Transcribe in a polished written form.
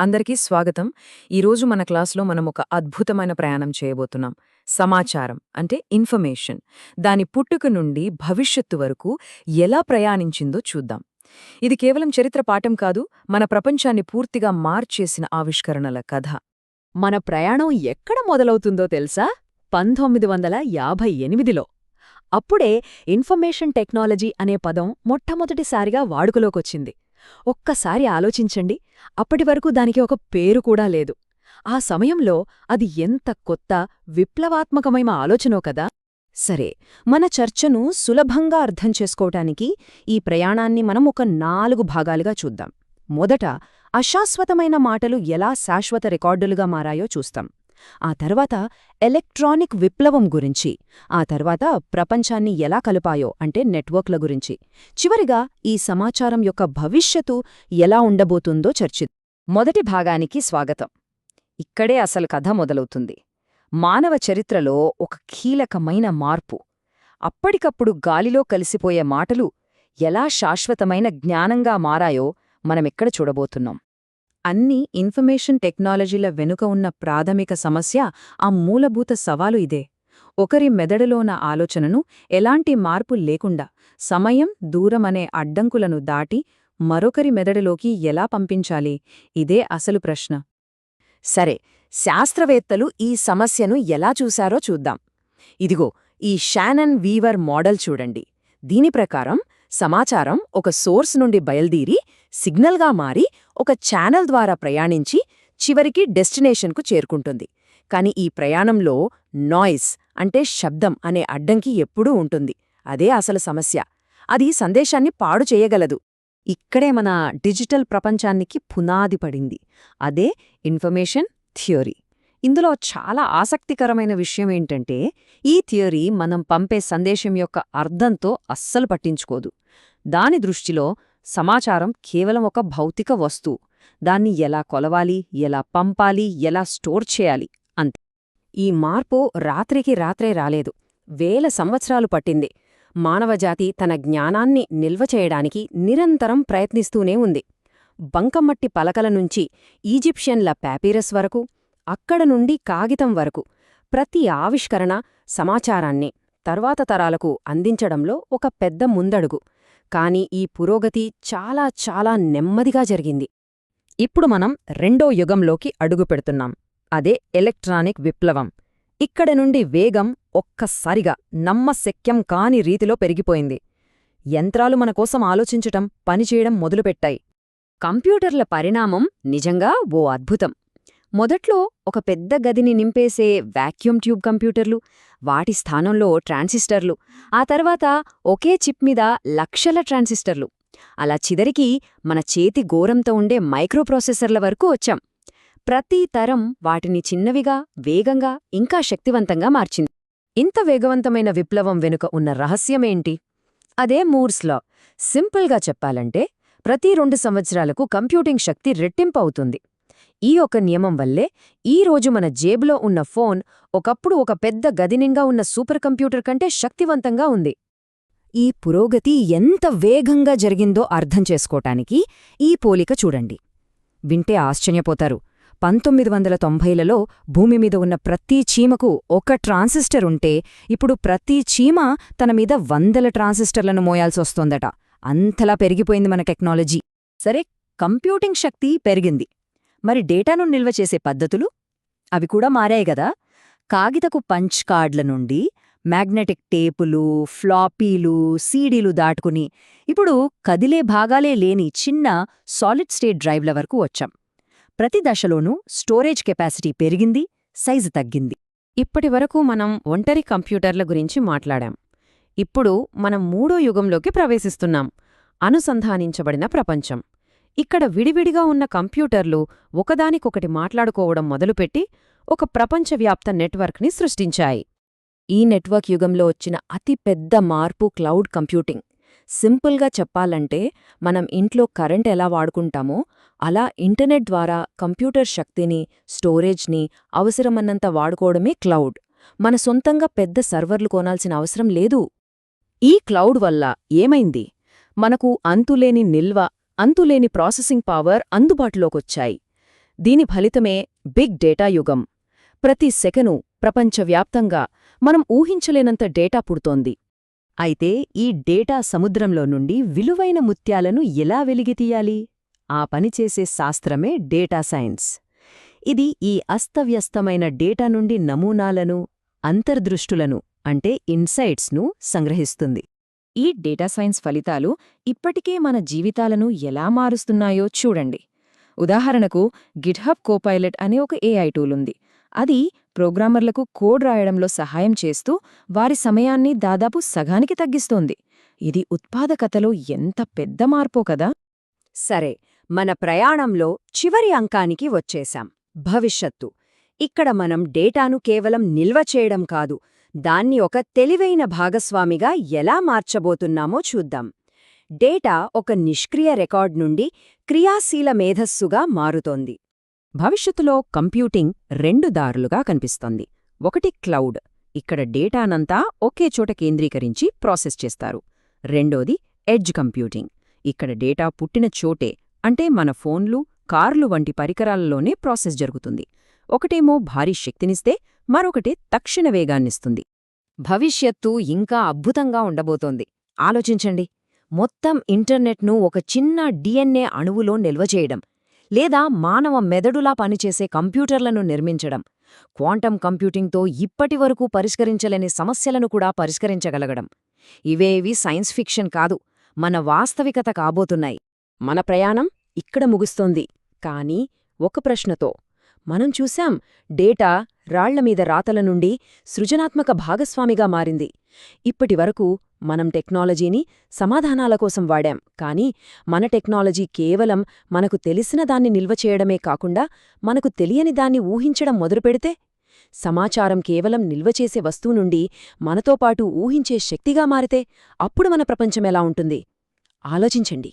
అందరికీ స్వాగతం. ఈరోజు మన క్లాస్లో మనం ఒక అద్భుతమైన ప్రయాణం చేయబోతున్నాం. సమాచారం అంటే ఇన్ఫర్మేషన్, దాని పుట్టుక నుండి భవిష్యత్తు వరకు ఎలా ప్రయాణించిందో చూద్దాం. ఇది కేవలం చరిత్ర పాఠం కాదు, మన ప్రపంచాన్ని పూర్తిగా మార్చేసిన ఆవిష్కరణల కథ. మన ప్రయాణం ఎక్కడ మొదలవుతుందో తెలుసా? 1958లో. అప్పుడే ఇన్ఫర్మేషన్ టెక్నాలజీ అనే పదం మొట్టమొదటిసారిగా వాడుకలోకొచ్చింది. ఒక్కసారి ఆలోచించండి, అప్పటివరకు దానికి ఒక పేరు కూడా లేదు. ఆ సమయంలో అది ఎంత కొత్త, విప్లవాత్మకమైన ఆలోచనో కదా. సరే, మన చర్చను సులభంగా అర్థం చేసుకోవటానికి ఈ ప్రయాణాన్ని మనం ఒక 4 భాగాలుగా చూద్దాం. మొదట అశాశ్వతమైన మాటలు ఎలా శాశ్వత రికార్డులుగా మారాయో చూస్తాం. ఆ తర్వాత ఎలక్ట్రానిక్ విప్లవం గురించి, ఆ తర్వాత ప్రపంచాన్ని ఎలా కలిపాయో అంటే నెట్వర్క్ల గురించి, చివరిగా ఈ సమాచారం యొక్క భవిష్యత్తు ఎలా ఉండబోతుందో చర్చిద్దాం. మొదటి భాగానికి స్వాగతం. ఇక్కడే అసలు కథ మొదలవుతుంది. మానవ చరిత్రలో ఒక కీలకమైన మార్పు. అప్పటికప్పుడు గాలిలో కలిసిపోయే మాటలు ఎలా శాశ్వతమైన జ్ఞానంగా మారాయో మనమిక్కడ చూడబోతున్నాం. అన్ని ఇన్ఫర్మేషన్ టెక్నాలజీల వెనుక ఉన్న ప్రాథమిక సమస్య, ఆ మూలభూత సవాలు ఇదే. ఒకరి మెదడులోన ఆలోచనను ఎలాంటి మార్పు లేకుండా సమయం, దూరమనే అడ్డంకులను దాటి మరొకరి మెదడులోకి ఎలా పంపించాలి? ఇదే అసలు ప్రశ్న. సరే, శాస్త్రవేత్తలు ఈ సమస్యను ఎలా చూశారో చూద్దాం. ఇదిగో ఈ షానన్ వీవర్ మోడల్ చూడండి. దీని ప్రకారం సమాచారం ఒక సోర్స్ నుండి బయల్దీరి సిగ్నల్గా మారి ఒక ఛానల్ ద్వారా ప్రయాణించి చివరికి డెస్టినేషన్కు చేరుకుంటుంది. కాని ఈ ప్రయాణంలో నాయిస్ అంటే శబ్దం అనే అడ్డంకి ఎప్పుడూ ఉంటుంది. అదే అసలు సమస్య. అది సందేశాన్ని పాడు చేయగలదు. ఇక్కడే మన డిజిటల్ ప్రపంచానికి పునాది పడింది. అదే ఇన్ఫర్మేషన్ థియరీ. ఇందులో చాలా ఆసక్తికరమైన విషయమేంటంటే, ఈ థియరీ మనం పంపే సందేశం యొక్క అర్థంతో అస్సలు పట్టించుకోదు. దాని దృష్టిలో సమాచారం కేవలం ఒక భౌతిక వస్తువు. దాన్ని ఎలా కొలవాలి, ఎలా పంపాలి, ఎలా స్టోర్ చేయాలి అంతే. ఈ మార్పు రాత్రికి రాత్రే రాలేదు. వేల సంవత్సరాలు పట్టింది. మానవజాతి తన జ్ఞానాన్ని నిల్వ చేయడానికి నిరంతరం ప్రయత్నిస్తూనే ఉంది. బంకమట్టి పలకల నుంచి ఈజిప్షియన్ల పాపిరస్ వరకు, అక్కడ నుండి కాగితం వరకు, ప్రతి ఆవిష్కరణ సమాచారాన్ని తర్వాత తరాలకు అందించడంలో ఒక పెద్ద ముందడుగు. కాని ఈ పురోగతి చాలా చాలా నెమ్మదిగా జరిగింది. ఇప్పుడు మనం రెండో యుగంలోకి అడుగుపెడుతున్నాం. అదే ఎలక్ట్రానిక్ విప్లవం. ఇక్కడ నుండి వేగం ఒక్కసారిగా నమ్మశక్యం కాని రీతిలో పెరిగిపోయింది. యంత్రాలు మనకోసం ఆలోచించటం, పనిచేయడం మొదలుపెట్టాయి. కంప్యూటర్ల పరిణామం నిజంగా ఓ అద్భుతం. మొదట్లో ఒక పెద్ద గదిని నింపేసే వాక్యూమ్ ట్యూబ్ కంప్యూటర్లు, వాటి స్థానంలో ట్రాన్సిస్టర్లు, ఆ తర్వాత ఒకే చిప్ మీద లక్షల ట్రాన్సిస్టర్లు, అలా చివరికి మన చేతి గోరంతో ఉండే మైక్రోప్రాసెసర్ల వరకు వచ్చాం. ప్రతి తరం వాటిని చిన్నవిగా, వేగంగా, ఇంకా శక్తివంతంగా మార్చింది. ఇంత వేగవంతమైన విప్లవం వెనుక ఉన్న రహస్యమేంటి? అదే మూర్స్ లా. సింపుల్గా చెప్పాలంటే, ప్రతి 2 సంవత్సరాలకు కంప్యూటింగ్ శక్తి రెట్టింపు అవుతుంది. ఈ ఒక నియమం వల్లే ఈరోజు మన జేబులో ఉన్న ఫోన్ ఒకప్పుడు ఒక పెద్ద గదినిండా ఉన్న సూపర్ కంప్యూటర్ కంటే శక్తివంతంగా ఉంది. ఈ పురోగతి ఎంత వేగంగా జరిగిందో అర్థం చేసుకోటానికి ఈ పోలిక చూడండి. వింటే ఆశ్చర్యపోతారు. 1990లలో భూమిమీద ఉన్న ప్రతి చీమకు ఒక ట్రాన్సిస్టర్ ఉంటే, ఇప్పుడు ప్రతి చీమ తన మీద 100 ట్రాన్సిస్టర్లను మోయాల్సొస్తోందట. అంతలా పెరిగిపోయింది మన టెక్నాలజీ. సరే, కంప్యూటింగ్ శక్తి పెరిగింది. మరి డేటాను నిల్వ చేసే పద్ధతులు? అవి కూడా మారాయి గదా. కాగితపు పంచ్ కార్డ్ల నుండి మ్యాగ్నెటిక్ టేపులు, ఫ్లాపీలు, సీడీలు దాటుకుని ఇప్పుడు కదిలే భాగాలే లేని చిన్న సాలిడ్ స్టేట్ డ్రైవ్ల వరకు వచ్చాం. ప్రతి దశలోనూ స్టోరేజ్ కెపాసిటీ పెరిగింది, సైజు తగ్గింది. ఇప్పటివరకు మనం ఒంటరి కంప్యూటర్ల గురించి మాట్లాడాం. ఇప్పుడు మనం మూడో యుగంలోకి ప్రవేశిస్తున్నాం. అనుసంధానించబడిన ప్రపంచం. ఇక్కడ విడివిడిగా ఉన్న కంప్యూటర్లు ఒకదానికొకటి మాట్లాడుకోవడం మొదలుపెట్టి ఒక ప్రపంచవ్యాప్త నెట్వర్క్ని సృష్టించాయి. ఈ నెట్వర్క్ యుగంలో వచ్చిన అతి పెద్ద మార్పు క్లౌడ్ కంప్యూటింగ్. సింపుల్గా చెప్పాలంటే, మనం ఇంట్లో కరెంట్ ఎలా వాడుకుంటామో అలా ఇంటర్నెట్ ద్వారా కంప్యూటర్ శక్తిని, స్టోరేజ్ని అవసరమన్నంత వాడుకోవడమే క్లౌడ్. మన సొంతంగా పెద్ద సర్వర్లు కొనాల్సిన అవసరం లేదు. ఈ క్లౌడ్ వల్ల ఏమైంది? మనకు అంతులేని నిల్వ, అంతులేని ప్రాసెసింగ్ పవర్ అందుబాటులోకొచ్చాయి. దీని ఫలితమే బిగ్ డేటా యుగం. ప్రతి సెకను ప్రపంచవ్యాప్తంగా మనం ఊహించలేనంత డేటా పుడుతోంది. అయితే ఈ డేటా సముద్రంలో నుండి విలువైన ముత్యాలను ఎలా వెలికితీయాలి? ఆ పనిచేసే శాస్త్రమే డేటా సైన్స్. ఇది ఈ అస్తవ్యస్తమైన డేటా నుండి నమూనాలను, అంతర్దృష్టులను అంటే ఇన్సైట్స్ను సంగ్రహిస్తుంది. ఈ డేటా సైన్స్ ఫలితాలు ఇప్పటికే మన జీవితాలను ఎలా మారుస్తున్నాయో చూడండి. ఉదాహరణకు గిట్హబ్ కోపైలట్ అనే ఒక ఏఐ టూల్ ఉంది. అది ప్రోగ్రామర్లకు కోడ్ రాయడంలో సహాయం చేస్తూ వారి సమయాన్ని దాదాపు సగానికి తగ్గిస్తోంది. ఇది ఉత్పాదకతలో ఎంత పెద్ద మార్పో కదా! సరే, మన ప్రయాణంలో చివరి అంకానికి వచ్చేశాం, భవిష్యత్తు. ఇక్కడ మనం డేటాను కేవలం నిల్వ చేయడం కాదు, దాన్ని ఒక తెలివైన భాగస్వామిగా ఎలా మార్చబోతున్నామో చూద్దాం. డేటా ఒక నిష్క్రియ రికార్డ్ నుండి క్రియాశీల మేధస్సుగా మారుతోంది. భవిష్యత్తులో కంప్యూటింగ్ 2 దారులుగా కనిపిస్తోంది. ఒకటి క్లౌడ్, ఇక్కడ డేటానంతా ఒకే చోట కేంద్రీకరించి ప్రాసెస్ చేస్తారు. రెండోది ఎడ్జ్ కంప్యూటింగ్, ఇక్కడ డేటా పుట్టిన చోటే, అంటే మన ఫోన్లు, కార్లు వంటి పరికరాలలోనే ప్రాసెస్ జరుగుతుంది. ఒకటేమో భారీ శక్తినిస్తే, మరొకటి తక్షణ వేగాన్నిస్తుంది. భవిష్యత్తు ఇంకా అద్భుతంగా ఉండబోతోంది. ఆలోచించండి, మొత్తం ఇంటర్నెట్ను ఒక చిన్న డిఎన్ఏ అణువులో నిల్వ చేయడం, లేదా మానవ మెదడులా పనిచేసే కంప్యూటర్లను నిర్మించడం, క్వాంటం కంప్యూటింగ్తో ఇప్పటివరకు పరిష్కరించలేని సమస్యలను కూడా పరిష్కరించగలగడం. ఇవేవి సైన్స్ ఫిక్షన్ కాదు, మన వాస్తవికత కాబోతున్నాయి. మన ప్రయాణం ఇక్కడ ముగుస్తోంది. కానీ ఒక ప్రశ్నతో. మనం చూశాం, డేటా రాళ్లమీద రాతల నుండి సృజనాత్మక భాగస్వామిగా మారింది. ఇప్పటివరకు మనం టెక్నాలజీని సమాధానాల కోసం వాడాం, కానీ మన టెక్నాలజీ కేవలం మనకు తెలిసిన దాన్ని నిల్వ చేయడమే కాకుండా మనకు తెలియని దాన్ని ఊహించడం మొదలుపెడితే, సమాచారం కేవలం నిల్వచేసే వస్తువు నుండి మనతో పాటు ఊహించే శక్తిగా మారితే, అప్పుడు మన ప్రపంచమెలా ఉంటుంది? ఆలోచించండి.